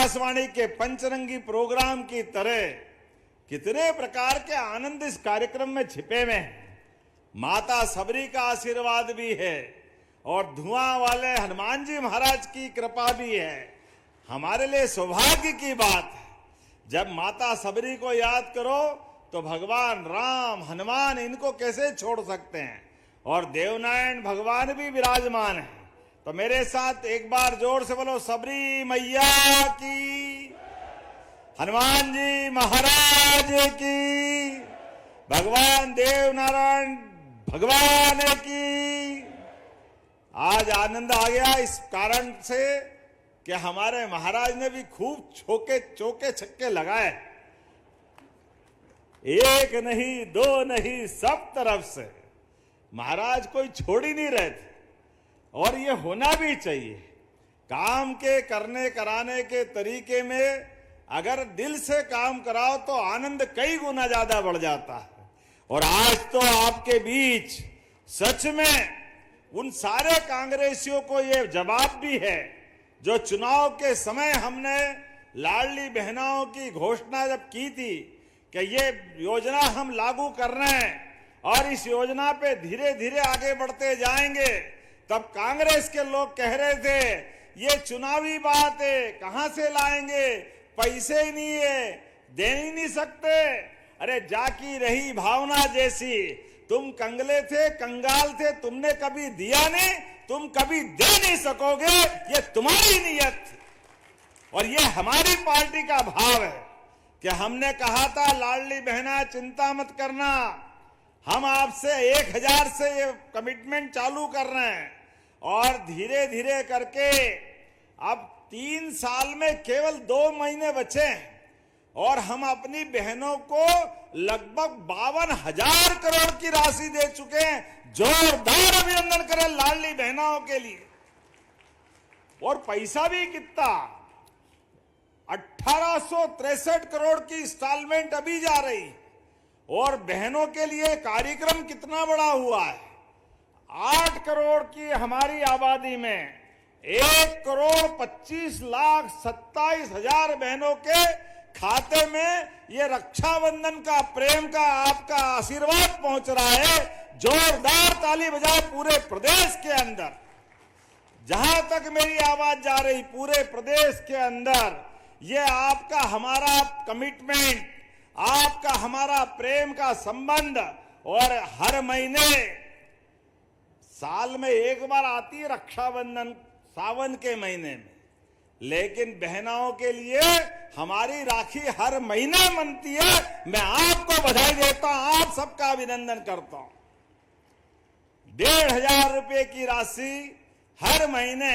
आकाशवाणी के पंचरंगी प्रोग्राम की तरह कितने प्रकार के आनंद इस कार्यक्रम में छिपे हुए हैं। माता सबरी का आशीर्वाद भी है और धुआं वाले हनुमान जी महाराज की कृपा भी है। हमारे लिए सौभाग्य की बात है, जब माता सबरी को याद करो तो भगवान राम, हनुमान, इनको कैसे छोड़ सकते हैं। और देवनारायण भगवान भी विराजमान है। तो मेरे साथ एक बार जोर से बोलो, सबरी मैया की, हनुमान जी महाराज की, भगवान देवनारायण भगवान की। आज आनंद आ गया इस कारण से कि हमारे महाराज ने भी खूब चौके छक्के लगाए। एक नहीं, दो नहीं, सब तरफ से महाराज कोई छोड़ ही नहीं रहे थे। और ये होना भी चाहिए। काम के करने कराने के तरीके में अगर दिल से काम कराओ तो आनंद कई गुना ज्यादा बढ़ जाता है। और आज तो आपके बीच सच में उन सारे कांग्रेसियों को ये जवाब भी है जो चुनाव के समय हमने लाडली बहनों की घोषणा जब की थी कि ये योजना हम लागू कर रहे हैं और इस योजना पे धीरे धीरे आगे बढ़ते जाएंगे, तब कांग्रेस के लोग कह रहे थे ये चुनावी बात है, कहां से लाएंगे, पैसे ही नहीं है, दे ही नहीं सकते। अरे जाकी रही भावना जैसी, तुम कंगले थे, कंगाल थे, तुमने कभी दिया नहीं, तुम कभी दे नहीं सकोगे, ये तुम्हारी नीयत थी। और ये हमारी पार्टी का भाव है कि हमने कहा था लाडली बहना चिंता मत करना, हम आपसे 1000 से ये कमिटमेंट चालू कर रहे हैं और धीरे धीरे करके अब 3 साल में केवल 2 महीने बचे हैं और हम अपनी बहनों को लगभग 52,000 करोड़ की राशि दे चुके हैं। जोरदार अभिनंदन करें लाडली बहनों के लिए। और पैसा भी कितना, 1863 करोड़ की इंस्टॉलमेंट अभी जा रही। और बहनों के लिए कार्यक्रम कितना बड़ा हुआ है, 8 करोड़ की हमारी आबादी में 1,25,27,000 बहनों के खाते में ये रक्षाबंधन का, प्रेम का, आपका आशीर्वाद पहुंच रहा है। जोरदार ताली बजाए पूरे प्रदेश के अंदर। जहां तक मेरी आवाज जा रही, पूरे प्रदेश के अंदर ये आपका हमारा कमिटमेंट, आपका हमारा प्रेम का संबंध। और हर महीने, साल में एक बार आती है रक्षाबंधन, सावन के महीने में, लेकिन बहनों के लिए हमारी राखी हर महीने बनती है। मैं आपको बधाई देता हूं, आप सबका अभिनंदन करता हूं। 1,500 रुपए की राशि हर महीने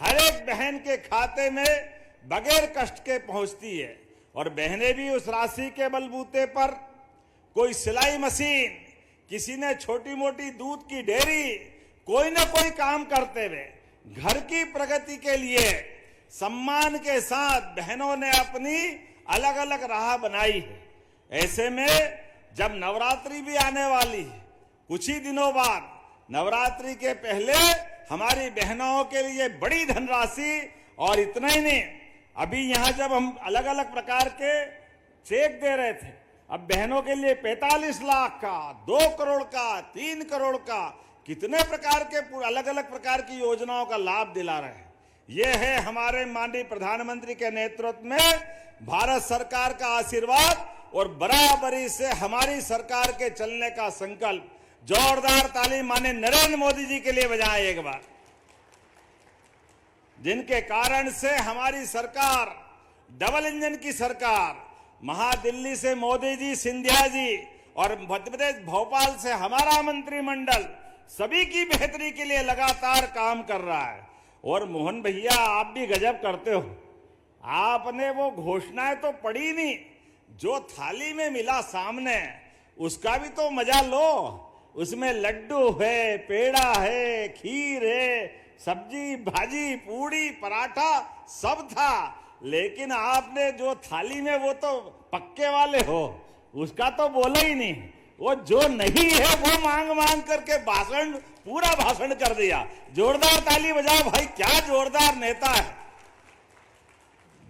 हर एक बहन के खाते में बगैर कष्ट के पहुंचती है। और बहनें भी उस राशि के बलबूते पर कोई सिलाई मशीन, किसी ने छोटी मोटी दूध की डेयरी, कोई ना कोई काम करते हुए घर की प्रगति के लिए सम्मान के साथ बहनों ने अपनी अलग अलग राह बनाई है। ऐसे में जब नवरात्रि भी आने वाली है, कुछ ही दिनों बाद, नवरात्रि के पहले हमारी बहनों के लिए बड़ी धनराशि। और इतना ही नहीं, अभी यहां जब हम अलग अलग प्रकार के चेक दे रहे थे, अब बहनों के लिए 45 लाख का, 2 करोड़ का, 3 करोड़ का, कितने प्रकार के अलग अलग प्रकार की योजनाओं का लाभ दिला रहे हैं। यह है हमारे माननीय प्रधानमंत्री के नेतृत्व में भारत सरकार का आशीर्वाद और बराबरी से हमारी सरकार के चलने का संकल्प। जोरदार ताली माननीय नरेंद्र मोदी जी के लिए बजाएं एक बार, जिनके कारण से हमारी सरकार डबल इंजन की सरकार, महादिल्ली से मोदी जी, सिंधिया जी और मध्य प्रदेश भोपाल से हमारा मंत्रिमंडल सभी की बेहतरी के लिए लगातार काम कर रहा है। और मोहन भैया, आप भी गजब करते हो, आपने वो घोषणाएं तो पढ़ी नहीं, जो थाली में मिला सामने उसका भी तो मजा लो। उसमें लड्डू है, पेड़ा है, खीर है, सब्जी भाजी, पूड़ी पराठा सब था। लेकिन आपने जो थाली में, वो तो पक्के वाले हो, उसका तो बोला ही नहीं। वो जो नहीं है वो मांग मांग करके भाषण, पूरा भाषण कर दिया। जोरदार ताली बजाओ भाई, क्या जोरदार नेता है।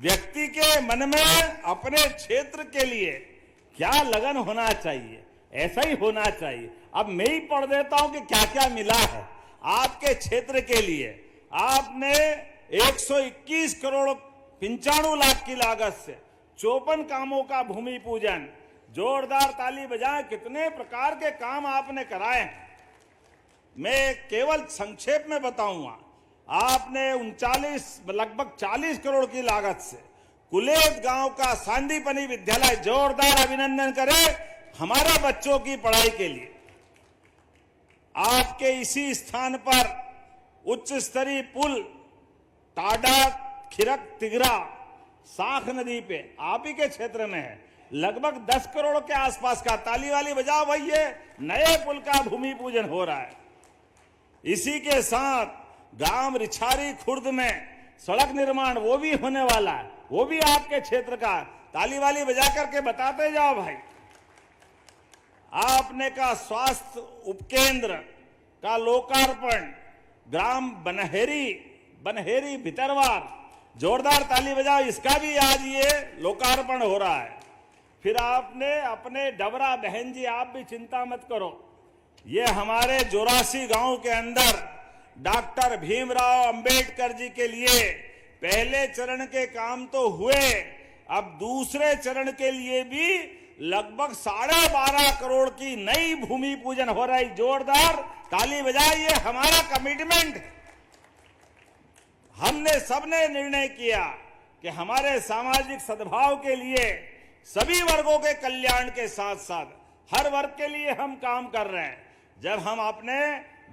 व्यक्ति के मन में अपने क्षेत्र के लिए क्या लगन होना चाहिए, ऐसा ही होना चाहिए। अब मैं ही पढ़ देता हूं कि क्या क्या मिला है आपके क्षेत्र के लिए। आपने 121 करोड़ 95 लाख की लागत से 54 कामों का भूमि पूजन, जोरदार ताली बजाएं। कितने प्रकार के काम आपने कराए हैं, मैं केवल संक्षेप में बताऊंगा। आपने 39 लगभग 40 करोड़ की लागत से कुलेत गांव का सांदीपनी विद्यालय, जोरदार अभिनंदन करें हमारे बच्चों की पढ़ाई के लिए। आपके इसी स्थान पर उच्च स्तरीय पुल टाडा खिरक तिगरा साख नदी पे आप ही के क्षेत्र में है, लगभग 10 करोड़ के आसपास का। ताली वाली बजाओ भाई, ये नए पुल का भूमि पूजन हो रहा है। इसी के साथ गांव रिछारी खुर्द में सड़क निर्माण वो भी होने वाला है, वो भी आपके क्षेत्र का। ताली वाली बजा करके बताते जाओ भाई। आपने का स्वास्थ्य उपकेंद्र का लोकार्पण ग्राम बनहेरी भितरवार, जोरदार ताली बजाओ, इसका भी आज ये लोकार्पण हो रहा है। फिर आपने अपने डबरा बहन जी, आप भी चिंता मत करो, ये हमारे 84 गांव के अंदर डॉक्टर भीमराव अंबेडकर जी के लिए पहले चरण के काम तो हुए, अब दूसरे चरण के लिए भी लगभग 12.5 करोड़ की नई भूमि पूजन हो रही। जोरदार ताली बजाइए, हमारा कमिटमेंट। हमने सबने निर्णय किया कि हमारे सामाजिक सद्भाव के लिए सभी वर्गों के कल्याण के साथ साथ हर वर्ग के लिए हम काम कर रहे हैं। जब हम अपने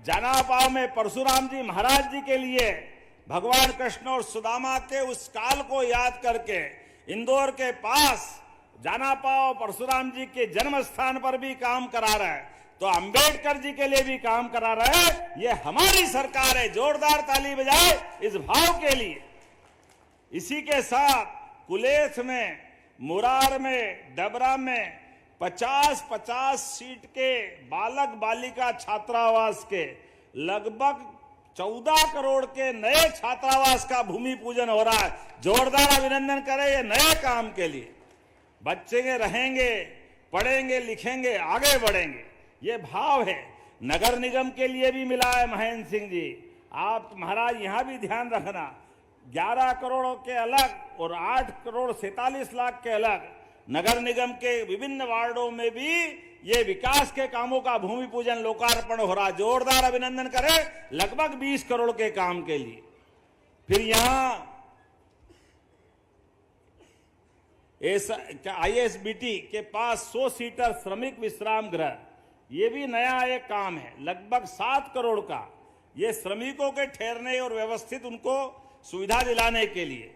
जनापाव में परशुराम जी महाराज जी के लिए भगवान कृष्ण और सुदामा के उस काल को याद करके इंदौर के पास जनापाव परशुराम जी के जन्म स्थान पर भी काम करा रहे हैं, तो अंबेडकर जी के लिए भी काम करा रहे हैं। ये हमारी सरकार है, जोरदार ताली बजाए इस भाव के लिए। इसी के साथ कुलेथ में, मुरार में, डबरा में 50-50 सीट के बालक बालिका छात्रावास के लगभग 14 करोड़ के नए छात्रावास का भूमि पूजन हो रहा है। जोरदार अभिनंदन करें ये नए काम के लिए। बच्चे रहेंगे, पढ़ेंगे, लिखेंगे, आगे बढ़ेंगे, ये भाव है। नगर निगम के लिए भी मिला है महेंद्र सिंह जी, आप महाराज यहां भी ध्यान रखना, 11 करोड़ के अलग और 8 करोड़ 47 लाख के अलग नगर निगम के विभिन्न वार्डों में भी ये विकास के कामों का भूमि पूजन लोकार्पण हो रहा। जोरदार अभिनंदन करें लगभग 20 करोड़ के काम के लिए। फिर यहां ISBT के पास 100 सीटर श्रमिक विश्राम गृह, ये भी नया एक काम है, लगभग 7 करोड़ का। ये श्रमिकों के ठहरने और व्यवस्थित उनको सुविधा दिलाने के लिए।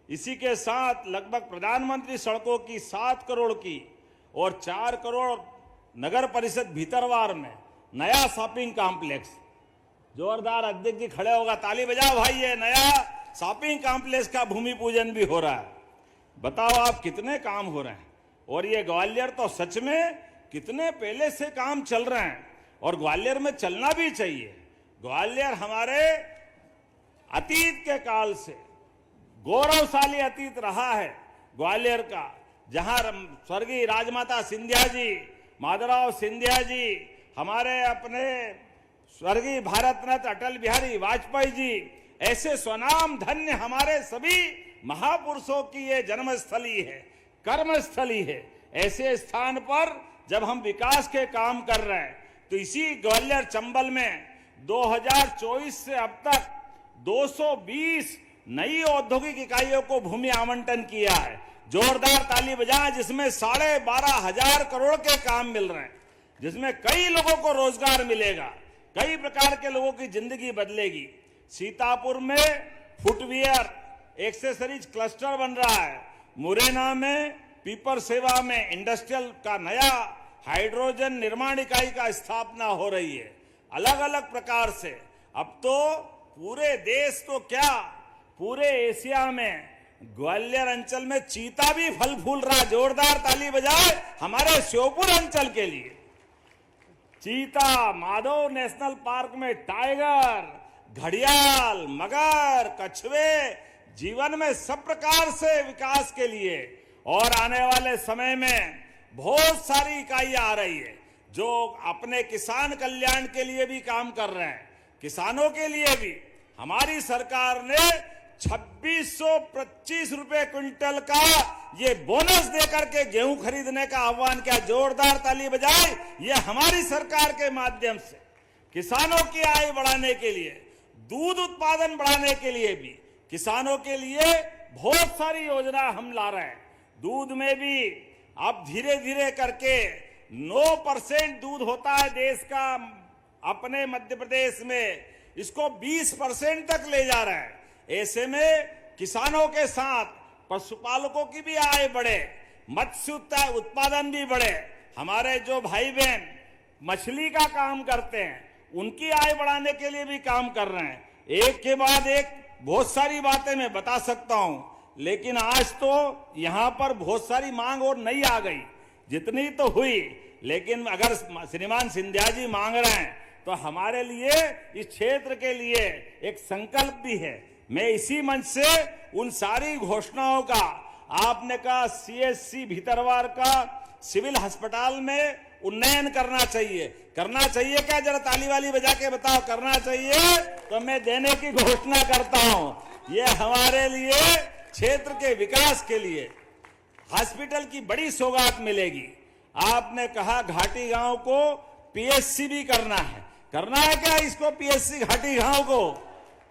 इसी के साथ लगभग प्रधानमंत्री सड़कों की 7 करोड़ की और 4 करोड़ नगर परिषद भीतरवार में नया शॉपिंग कॉम्प्लेक्स। जोरदार अध्यक्ष जी खड़े होगा, ताली बजाओ भाई, ये नया शॉपिंग कॉम्प्लेक्स का भूमि पूजन भी हो रहा है। बताओ आप कितने काम हो रहे हैं। और ये ग्वालियर तो सच में कितने पहले से काम चल रहे हैं और ग्वालियर में चलना भी चाहिए। ग्वालियर हमारे अतीत के काल से गौरवशाली अतीत रहा है ग्वालियर का, जहां स्वर्गीय राजमाता सिंधिया जी, माधवराव सिंधिया जी, हमारे अपने स्वर्गीय भारत रत्न अटल बिहारी वाजपेयी जी, ऐसे स्वनाम धन्य हमारे सभी महापुरुषों की ये जन्मस्थली है, कर्मस्थली है। ऐसे स्थान पर जब हम विकास के काम कर रहे हैं, तो इसी ग्वालियर चंबल में 2024 से अब तक 220 नई औद्योगिक इकाइयों को भूमि आवंटन किया है। जोरदार ताली बजाएं, जिसमें 12,500 करोड़ के काम मिल रहे हैं, जिसमें कई लोगों को रोजगार मिलेगा, कई प्रकार के लोगों की जिंदगी बदलेगी। सीतापुर में फुटवियर एक्सेसरीज क्लस्टर बन रहा है, मुरैना में पीपर सेवा में इंडस्ट्रियल का नया हाइड्रोजन निर्माण इकाई का स्थापना हो रही है। अलग अलग प्रकार से अब तो पूरे देश तो क्या, पूरे एशिया में ग्वालियर अंचल में चीता भी फल फूल रहा। जोरदार ताली बजाए हमारे श्योपुर अंचल के लिए। चीता, माधव नेशनल पार्क में टाइगर, घड़ियाल, मगर, कछुए, जीवन में सब प्रकार से विकास के लिए और आने वाले समय में बहुत सारी इकाइयां आ रही है जो अपने किसान कल्याण के लिए भी काम कर रहे हैं। किसानों के लिए भी हमारी सरकार ने 2625 रुपए क्विंटल का ये बोनस देकर के गेहूं खरीदने का आह्वान किया। जोरदार ताली बजाए। ये हमारी सरकार के माध्यम से किसानों की आय बढ़ाने के लिए, दूध उत्पादन बढ़ाने के लिए भी किसानों के लिए बहुत सारी योजना हम ला रहे हैं। दूध में भी अब धीरे धीरे करके 9% दूध होता है देश का, अपने मध्य प्रदेश में इसको 20% तक ले जा रहा है। ऐसे में किसानों के साथ पशुपालकों की भी आय बढ़े, मत्स्य उत्पादन भी बढ़े। हमारे जो भाई बहन मछली का काम करते हैं उनकी आय बढ़ाने के लिए भी काम कर रहे हैं। एक के बाद एक बहुत सारी बातें मैं बता सकता हूं, लेकिन आज तो यहां पर बहुत सारी मांग और नई आ गई। जितनी तो हुई, लेकिन अगर श्रीमान सिंधिया जी मांग रहे हैं तो हमारे लिए इस क्षेत्र के लिए एक संकल्प भी है। मैं इसी मंच से उन सारी घोषणाओं का, आपने कहा CHC भीतरवार का सिविल अस्पताल में उन्नयन करना चाहिए क्या? जरा ताली वाली बजा के बताओ, करना चाहिए तो मैं देने की घोषणा करता हूं। ये हमारे लिए क्षेत्र के विकास के लिए हॉस्पिटल की बड़ी सौगात मिलेगी। आपने कहा घाटी गांव को PSC भी करना है क्या इसको? PSC घाटी गांव को,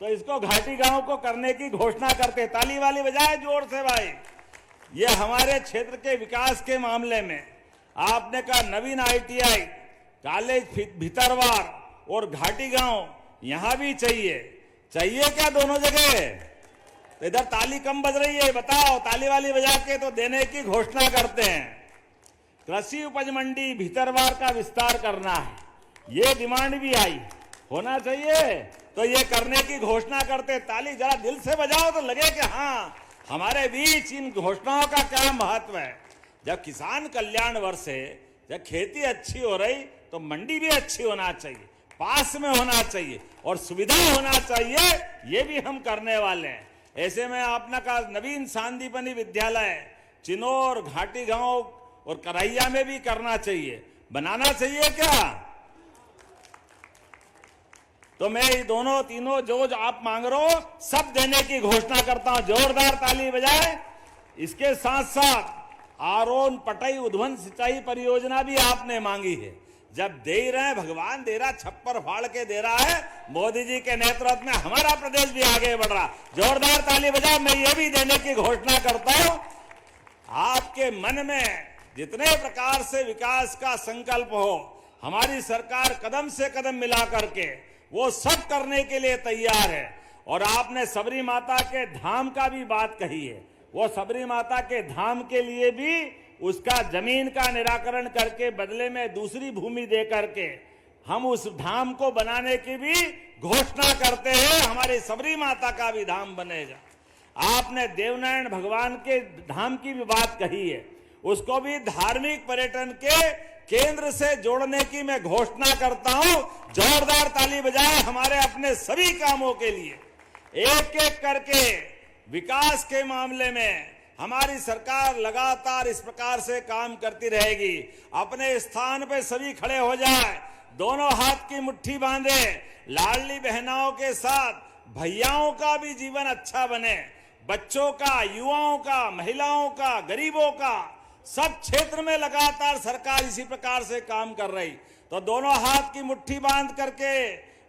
तो इसको घाटी गांव को करने की घोषणा करते। ताली वाली बजाए जोर से भाई। ये हमारे क्षेत्र के विकास के मामले में आपने कहा नवीन ITI कॉलेज भीतरवार और घाटी गांव यहां भी चाहिए क्या दोनों जगह? तो इधर ताली कम बज रही है, बताओ। ताली वाली बजा के तो देने की घोषणा करते हैं। कृषि उपज मंडी भीतरवार का विस्तार करना है, ये डिमांड भी आई, होना चाहिए तो ये करने की घोषणा करते। ताली जरा दिल से बजाओ तो लगे कि हाँ हमारे बीच इन घोषणाओं का क्या महत्व है। जब किसान कल्याण वर्ष है, जब खेती अच्छी हो रही तो मंडी भी अच्छी होना चाहिए, पास में होना चाहिए और सुविधा होना चाहिए। ये भी हम करने वाले हैं। ऐसे में आपने कहा नवीन सांदीपनी विद्यालय चिनौर, घाटी गांव और करैया में भी करना चाहिए, बनाना चाहिए क्या? तो मैं ये दोनों तीनों जो आप मांग रहे हो सब देने की घोषणा करता हूं। जोरदार ताली बजाए। इसके साथ साथ आरोन पटई उद्वन सिंचाई परियोजना भी आपने मांगी है। जब दे रहे हैं, भगवान दे रहा, छप्पर फाड़ के दे रहा है। मोदी जी के नेतृत्व में हमारा प्रदेश भी आगे बढ़ रहा। जोरदार ताली बजाओ। मैं ये भी देने की घोषणा करता हूं। आपके मन में जितने प्रकार से विकास का संकल्प हो, हमारी सरकार कदम से कदम मिला करके वो सब करने के लिए तैयार है। और आपने सबरी माता के धाम का भी बात कही है। वो सबरी माता के धाम के लिए भी उसका जमीन का निराकरण करके बदले में दूसरी भूमि दे करके हम उस धाम को बनाने की भी घोषणा करते हैं। हमारी सबरी माता का भी धाम बनेगा। आपने देवनारायण भगवान के धाम की भी बात कही है, उसको भी धार्मिक पर्यटन के केंद्र से जोड़ने की मैं घोषणा करता हूं। जोरदार ताली बजाए हमारे अपने सभी कामों के लिए। एक एक करके विकास के मामले में हमारी सरकार लगातार इस प्रकार से काम करती रहेगी। अपने स्थान पे सभी खड़े हो जाए, दोनों हाथ की मुट्ठी बांधे। लाडली बहनाओं के साथ भैयाओं का भी जीवन अच्छा बने, बच्चों का, युवाओं का, महिलाओं का, गरीबों का, सब क्षेत्र में लगातार सरकार इसी प्रकार से काम कर रही। तो दोनों हाथ की मुट्ठी बांध करके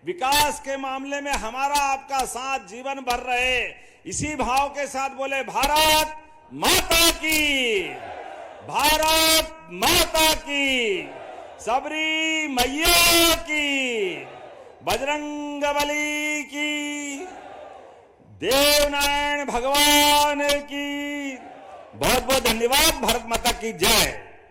विकास के मामले में हमारा आपका साथ जीवन भर रहे, इसी भाव के साथ बोले भारत माता की, भारत माता की, सबरी मैया की, बजरंगबली की, देवनारायण भगवान की। बहुत बहुत धन्यवाद। भारत माता की जय।